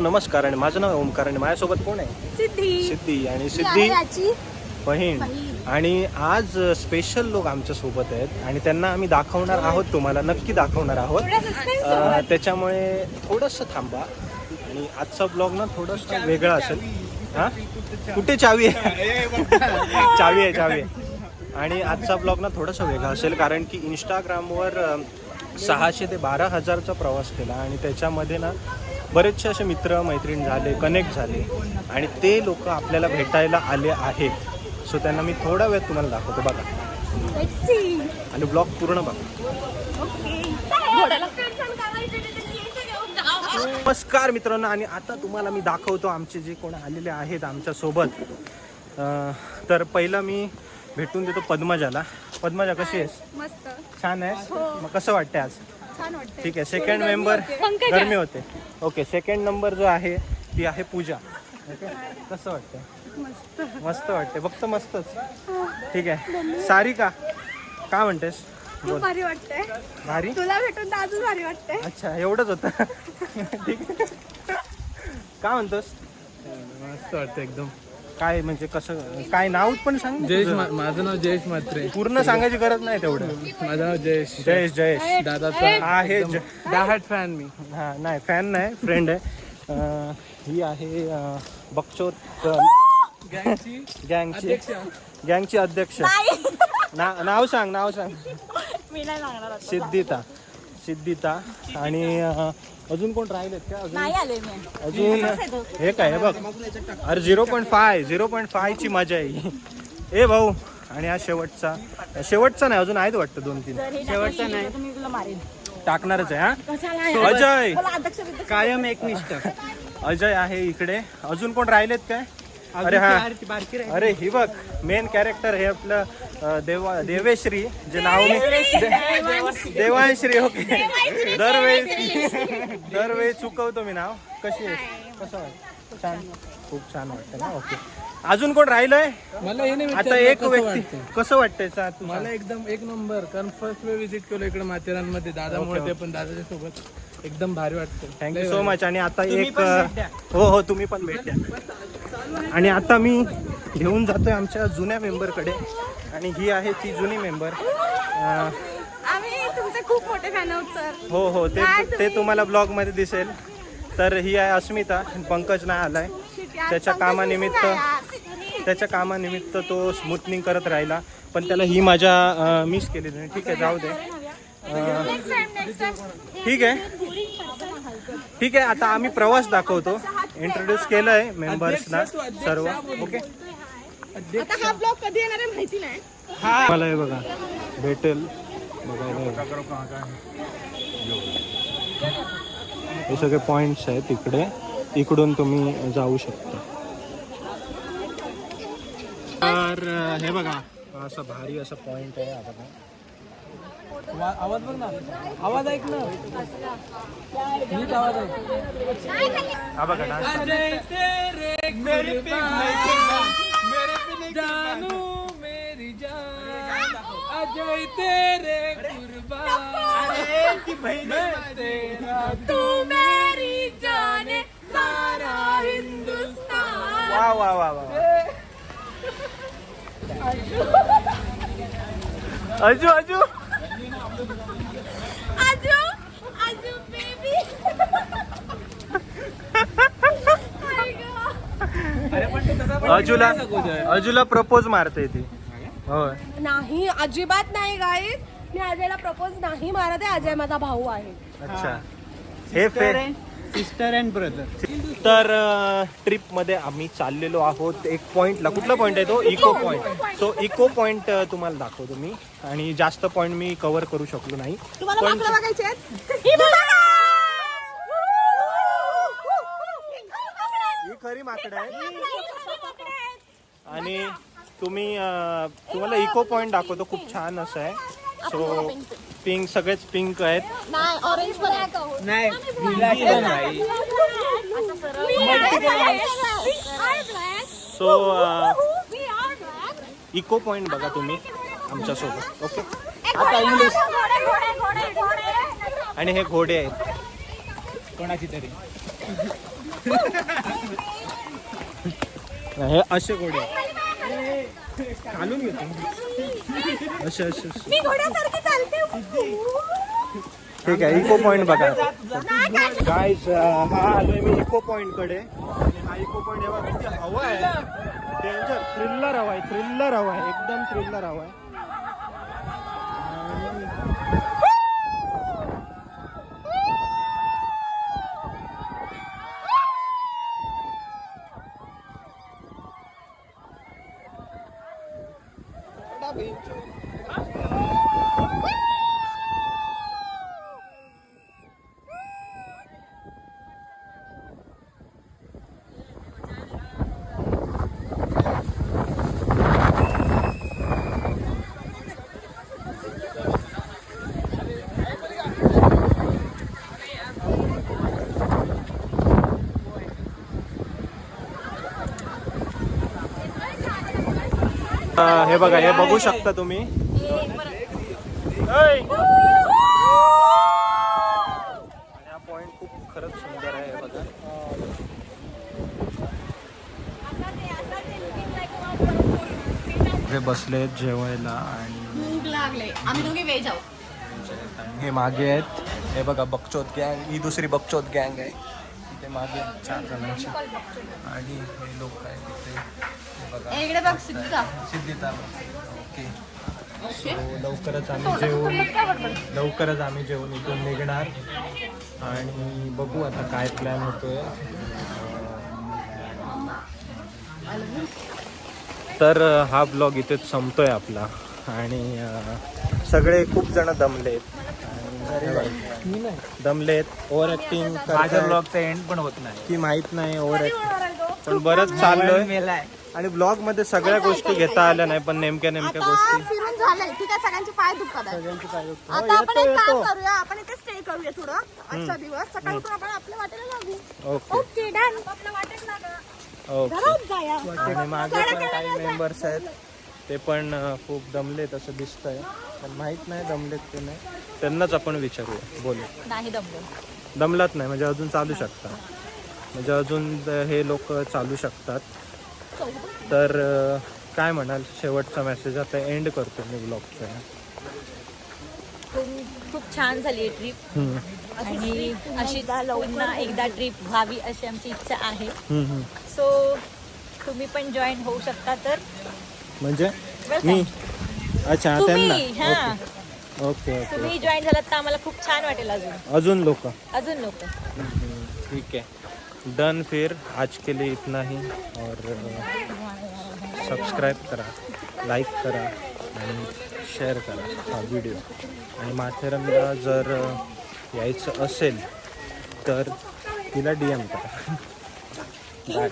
नमस्कार आणि माझं नाव ओमकार आणि माझ्यासोबत कोण आहे? सिद्धी आणि सिद्धी बहीण. आणि आज स्पेशल लोक आमच्या सोबत आहेत आणि त्यांना आम्ही दाखवणार आहोत, तुम्हाला नक्की दाखवणार आहोत. त्याच्यामुळे थोडंसं थांबा. आणि आजचा ब्लॉग ना थोडंसं वेगळा असेल. हां, कुठे चावी आहे? चावी आहे. आणि आजचा ब्लॉग ना थोडासा वेगळा असेल कारण की इंस्टाग्रामवर 600 ते 12,000चा प्रवास केला आणि त्याच्यामध्ये ना बरेचसे असे मित्र मैत्रीण झाले, कनेक्ट झाले आणि ते लोक आपल्याला भेटायला आले आहेत. सो त्यांना मी थोडा वेळ तुम्हाला दाखवतो, बघा आणि ब्लॉग पूर्ण बघा. नमस्कार मित्रांनो, आणि आता तुम्हाला मी दाखवतो आमचे जे कोण आलेले आहेत आमच्यासोबत. तर पहिलं मी भेटून देतो पद्मजाला. पद्मजा कशी आहेस? मस्त, छान आहेस? मग कसं वाटतंय आज? छान वाटतंय. ठीक आहे. सेकंड मेंबर गरमी होते. ओके, सेकंड नंबर जो आहे ती आहे पूजा. ओके, कसं वाटतंय? मस्त वाटते, फक्त मस्तच. ठीक आहे. सारिका काय म्हणतेस? खूप भारी वाटतंय. भारी? तुला भेटून तर अजून भारी वाटतंय. अच्छा, एवढंच होतं. ठीक आहे. काय म्हणतोस? मस्त वाटतं एकदम. काय म्हणजे कसं, काय नाव पण सांग. जयेश, माझं नाव जयेश म्हात्रे. पूर्ण सांगायची गरज नाही तेवढं. माझं नाव जयेश. जयेश दादाचा आहे. डाहाट फॅन मी. हा, नाही फॅन नाही, फ्रेंड आहे. ही आहे बकचोत गँगची अध्यक्ष. नाव सांग. मी नाही सांगणार. सिद्धिता. आणि अजून कोण राहिलेत का? नाही आले मी अजून हे काय आहे बघ. अरे 0.5 ची मजा आहे. ए भाऊ. आणि हा शेवटचा नाही, अजून आहेत वाटतं 2-3. शेवटचा नाही, मी तुला मारेन. टाकणारच आहे. हा, अजय कायम एकनिष्ठ. अजय आहे इकडे. अजून कोण राहिलेत काय? अरे हा, अरे ही बघ मेन कॅरेक्टर हे आपलं देवेश्री, जे नाव मी देवांश्री. ओके, दरवेळी चुकवतो मी नाव. कशी आहे? कसं वाटतं? छान, खूप छान वाटतं ना. ओके, अजून कोण राहिलंय? मला हे नाही आता एक व्यक्ती. कसं वाटतंय? मला एकदम एक नंबर. कारण फर्स्ट वेळ विजिट केलं इकडे माथेरानमध्ये दादामुळे. ते पण दादाच्या सोबत एकदम भारी वाटतं. Thank you so much. आणि आता एक हो तुम्ही पण भेट द्या. आणि आता मी घेऊन जातोय आमच्या जुन्या मेंबरकडे. आणि ही आहे ती जुनी मेंबर. आम्ही तुमचे खूप मोठे फॅन आहोत सर. हो ते तुम्हाला ब्लॉग मध्ये दिसेल. तर ही आहे अस्मिता. पंकज नाही आलाय, त्याच्या कामानिमित्त तो स्मूथनिंग करत राहिला, पण त्याला ही माझ्या मिस केली नाही. ठीक आहे, जाऊ दे. ठीक आहे. आता आम्ही प्रवास दाखवतो. इंट्रोड्यूस केलंय मेंबर्सना सर्व. ओके, आता हा ब्लॉग कधी येणार आहे माहिती नाही. मला हे बघा भेटेल बघायला. हे सगळे पॉइंट्स आहेत इकडे. इकडून तुम्ही जाऊ शकता. तर हे बघा, असं भारी असं पॉइंट आहे. आता आवाज बघ ना, आवाज ऐक ना, नीट आवाज ऐक. हा बघा डान्स. जानू मेरी जान, अजय तेरे कुर्बान, तू मेरी जाने सारा हिंदुस्तान. वा. अजू बेबी. अजूला प्रपोज मारते ती. होय. नाही, अजिबात नाही गाईज. मी अजयला प्रपोज नाही मारत आहे. अजय माझा भाऊ आहे. अच्छा, हे सिस्टर अँड ब्रदर. तर ट्रिप मध्ये आम्ही चाललेलो आहोत एक पॉइंटला. कुठला पॉइंट आहे तो? Echo point. So echo point तुम्हाला दाखवतो मी. आणि जास्त पॉइंट मी कव्हर करू शकलो नाही. तुम्हाला माकडं बघायचे आहेत? ही खरी माकडं आहे. आणि तुम्हाला इको पॉइंट दाखवतो. खूप छान असं आहे. सो पिंक, सगळेच पिंक आहेत. नाही, ऑरेंज पण आहे. नाही, सो इको पॉइंट बघा तुम्ही आमच्यासोबत. ओके, आता इंग्लिश. आणि हे घोडे आहेत कोणाची तरी. हे असे घोडे घालून घेतो असे असे असे. मी घोड्यासारखी चालते. ठीक आहे इको पॉइंट बघा गाईज. हा आलोय मी इको पॉइंट कडे आणि हा इको पॉइंट एवढा किती हवा आहे डेंजर. थ्रिल्लर हवा आहे, थ्रिल्लर हवा आहे, एकदम थ्रिल्लर हवा आहे. हे बघा, हे बघू शकता तुम्ही. आणि हा पॉइंट खूप खरंच सुंदर आहे. हे बघा हे बसले जेवायला आणि भूक लागले. आम्ही दोघे व्हेज आहोत. हे मागे आहेत. हे बघा बकचोद गँग, ही दुसरी बकचोद गँग आहे. ते मागे 4 जणांची आणि हे लोक आहेत तिथे. हे बघा इकडे बघ सिद्धा. सिद्धिता. ओके, लवकरच आम्ही जेवून इथून निघणार आणि बघू आता काय प्लॅन होतोय. तर हा ब्लॉग इथेच संपतोय आपला आणि सगळे खूप जण दमलेत. Over acting. माझ्या ब्लॉगचा एंड पण होत नाही की माहित नाही ओव्हर ऍक्टिंग, पण बरंच चाललोय. आणि ब्लॉग मध्ये सगळ्या गोष्टी घेता आल्या नाही, पण नेमक्या गोष्टी. फिरून झालंय. ठीक आहे, सगळ्यांचे पाय दुखतात आहे. आता आपण एक काम करूया, आपण इथे स्टे करूया थोडं आजचा दिवस. सकाळी उठून आपण आपल्या वाटेला लागू. Okay okay done. आपल्या वाटेत लागा. ओके. घरात जाया. आणि मागे पण काही मेंबर्स आहेत, ते पण खूप दमलेत असं दिसतंय, पण माहित नाही दमलेत की नाही. त्यांनाच आपण विचारूया. बोलू. नाही दमलो. दमलात नाही म्हणजे अजून चालू शकतात, म्हणजे अजून हे लोक चालू शकतात. तर काय म्हणाल शेवटचा मेसेज आता एंड करतो मी ब्लॉगचा. खूप छान झाली ट्रिप आणि अशी पुन्हा एकदा ट्रिप व्हावी अशी आमची इच्छा आहे. सो तुम्ही पण जॉईन होऊ शकता. तर म्हणजे मी अच्छा त्यांना हां ओके ओके तुम्ही जॉईन झालात तर आम्हाला खूप छान वाटेल. अजून लोक ठीक है, डन. फिर आज के लिए इतना ही. और सब्सक्राइब करा, लाईक करा आणि शेअर करा हा व्हिडिओ. आणि माथेरानला जर यायचं असेल तर तिला DM करा. बाय.